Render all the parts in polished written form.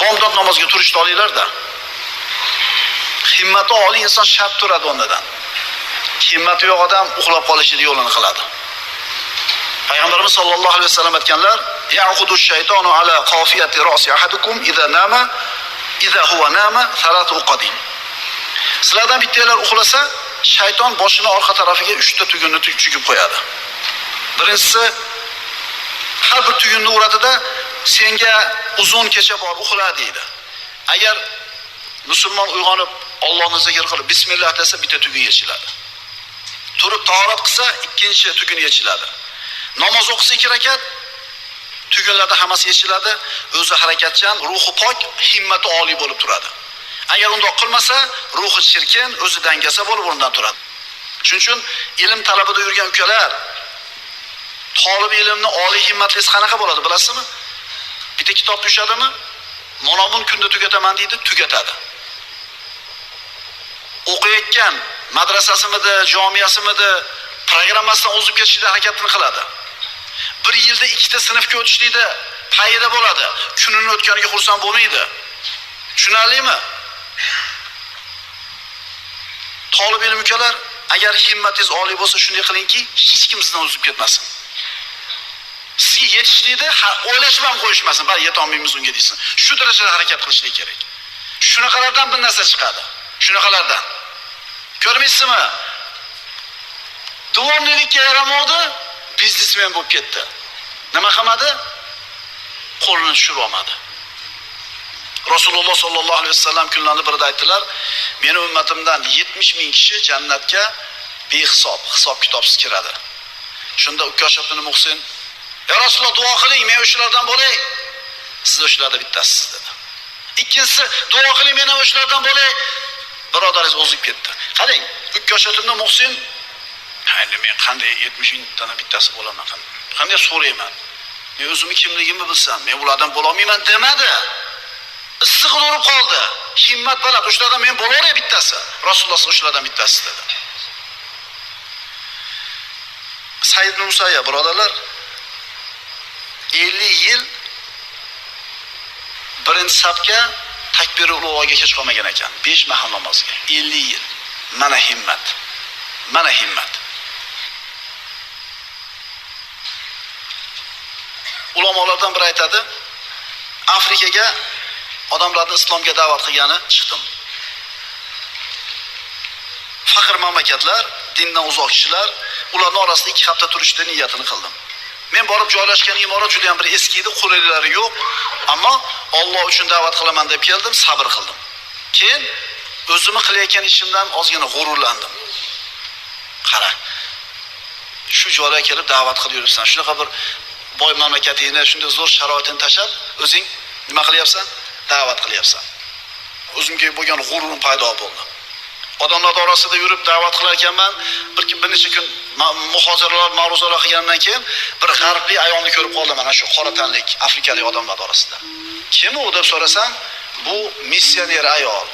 bomdod namozga turishni olinglar-da. Himmati oliy inson shart turadi o'rnidan. Himmati yo'q odam uxlab qolishni yo'lini qiladi. Payg'ambarimiz sollallohu alayhi vasallam aytganlar: "Ya'qudu shaytonu ala qafiyati ra'si ahadukum idza huwa nama thalathu qadim." Sizlardan bittalar uxlasa, shayton boshini orqa tarafiga 3 ta tugunni chugib qo'yadi. Birinchisi har bir tugunni uradida senga uzun kecha bor uxla deydi. Agar musulmon uyg'onib Allohni zikr qilib bismillah desa bitta tugun yechiladi. Turib tahorat qilsa ikkinchi tugun yechiladi. Namoz o'qisa 2 rakat tugunlarda hammasi yechiladi. O'zi harakatchan, ruhi pok, himmati oliy bo'lib turadi. Agar undoq qilmasa, ruhi shirkin, o'zi dangasa bo'lib o'rnidan turadi. Shuning uchun ilm talabida yurgan ukalar, talab ilmni oliy himmatlisi qanaqa bo'ladi bilasizmi? Bitta kitob tushadimi? Mana bu kunda tugataman deydi, tugatadi. O'qiyotgan madrasasimida, jamiyasimida programmasidan o'zib ketishga harakatini qiladi. Bir yilda 2 ta sinfga o'tishlikda payida bo'ladi. Kunini o'tganiga xursand bo'lmaydi. Tushunarlimi? Talib ilm ukalar, agar himmatingiz oliy bo'lsa shunday qilingki, hech kim sizdan o'zib ketmasin. Sizga yetishlikda o'ylashib ham qo'yishmasin, bari yeta olmaymiz unga deysin. Shu darajada harakat qilishlik kerak. Shunaqalardan bir narsa chiqadi. Shunaqalardan. Ko'rmaysizmi? Dvornikka yaramadi, biznesmen bo'lib ketdi. Nima qilmadi? Qo'lini tushirib olmadi. Rasululloh sollallohu alayhi vasallam kunlarning birida aytdilar: "Meni ummatimdan 70 ming kishi jannatga behisob, hisob-kitobsiz kiradi." Shunda Ukashob ibn Muhsin: "Ya Rasululloh, duo qiling, men o'shalardan bo'lay." "Siz o'shalardan bittasiz" dedi. Ikkinchisi: "Duo qiling, men ham o'shalardan bo'lay." Birodaringiz o'zib ketdi. Qarang, Ukashob ibn Muhsin: "Endi men qanday 70 mingdan bittasi bo'laman? Qanday so'rayman? Men o'zimni kimligimni bilsam, men ulardan bo'la olmayman" demadi. Issiq urib qoldi. Himmat baland, o'shalardan men bo'laray bittasi. Rasululloh o'shalardan bittasi dedi. Said ibn Musayyab birodarlar 50 yil birinchi safga takbirul ulug'ga kech qolmagan ekan. 5 mahal namozga. 50 yil. Mana himmat. Mana himmat. Ulamolardan biri aytadi, Afrikaga odamlarni islomga da'vat qilgani chiqdim. Faqir mamlakatlar, dindan uzoq kishilar, ularning orasida 2 hafta turishni niyatini qildim. Men borib joylashgan imorat juda ham bir eski edi, qulaylari yo'q, ammo Alloh uchun da'vat qilaman deb keldim, sabr qildim. Keyin o'zimni qilayotgan ishimdan ozgina g'ururlandim. Qara. Shu joyga kelib da'vat qilib yuribsan. Shunaqa bir boy mamlakatingni, shunday zo'r sharoitini tashab, o'zing nima qilyapsan? Da'vat qilyapsan. O'zimga bo'lgan g'ururim paydo bo'ldi. Odamlar orasida yurib da'vat qilar ekanman, bir necha kun muhoziralar, ma'ruzalar qilgandan keyin bir g'arbli ayolni ko'rib qoldim, mana shu qora tanlik afrikalik odamlar orasida. Kim u deb so'rasam, bu missioner ayol.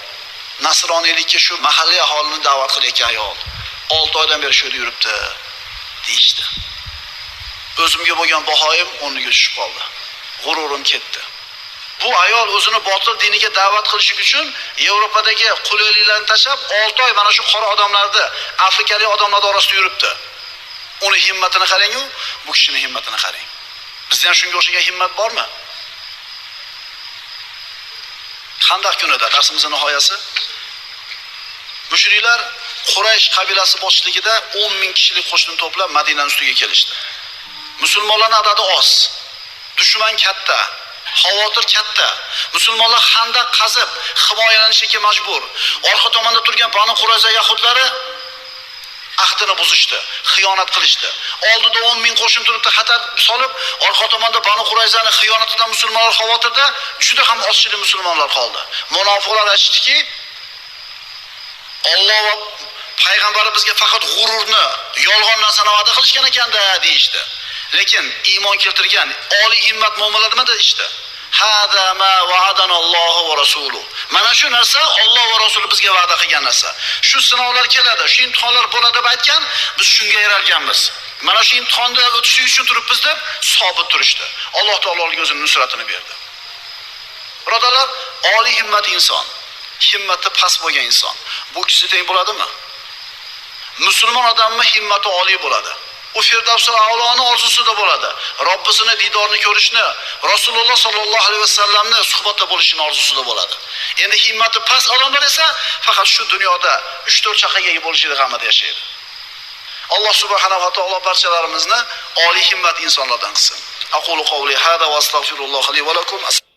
Nasroniylikka shu mahalliy aholini da'vat qilayotgan ayol. 6 oydan beri shu yerda yuribdi, deyishdi. O'zimga bo'lgan bahoyim o'rniga tushib qoldi. G'ururim ketdi. Bu ayol o'zini botil diniga da'vat qilish uchun Yevropadagi qulayliklarni tashab 6 oy mana shu qora odamlarni, afrikalik odamlar orasida yuribdi. Uni himmatini qarang-ku, bu kishining himmatini qarang. Bizda ham shunga o'xshagan himmat bormi? Qanday kunida darsimizning nihoyasi? Mushriklar Quraysh qabilasi boshchiligida 10 ming kishilik qo'shin to'plab Madinaning ustiga kelishdi. Musulmonlarning adadi oz, dushman katta, xavotir katta. Musulmonlar xandaq qazib himoyalanishga majbur. Orqa tomonda turgan Banu Qurayza yahudlari ahdini buzishdi, xiyonat qilishdi. Oldida 10 ming qo'shin turibdi, xatar solib, orqa tomonda Banu Qurayzaning xiyonatidan musulmonlar xavotirda, juda ham ozchilik musulmonlar qoldi. Munofiqlar aytishdiki, Alloh va payg'ambari bizga faqat g'ururni, yolg'on narsani va'da qilishgan ekan-da deyishdi. Lekin iymon keltirgan oliy himmat mu'minlar nima deyishdi? Hada ma va'adanallohu va rasuluhu. Mana shu narsa Alloh va Rasuli bizga va'da qilgan narsa. Shu sinovlar keladi, shu imtihonlar bo'ladi deb aytgan, biz shunga yaralganmiz. Mana shu imtihonda o'tishlik uchun turibmiz deb sobit turishdi. Alloh taolo o'zining nusratini berdi. Dunyodalar oliy himmat inson, himmati past bo'lgan inson. Bu kishi teng bo'ladimi? Musulmon odammi himmati oliy bo'ladi. U Firdavsul A'loni orzusida bo'ladi. Robbisini didorini ko'rishni, Rasululloh sallallohu alayhi vasallamni suhbatda bo'lishini orzusida bo'ladi. Endi himmati past odamlar esa faqat shu dunyoda 3-4 chaqaga ega bo'lishida g'amida yashaydi. Alloh subhanahu va taolo barchalarimizni oliy himmat insonlardan qilsin. Aqulu qawli hada va astagfirulloh li va lakum.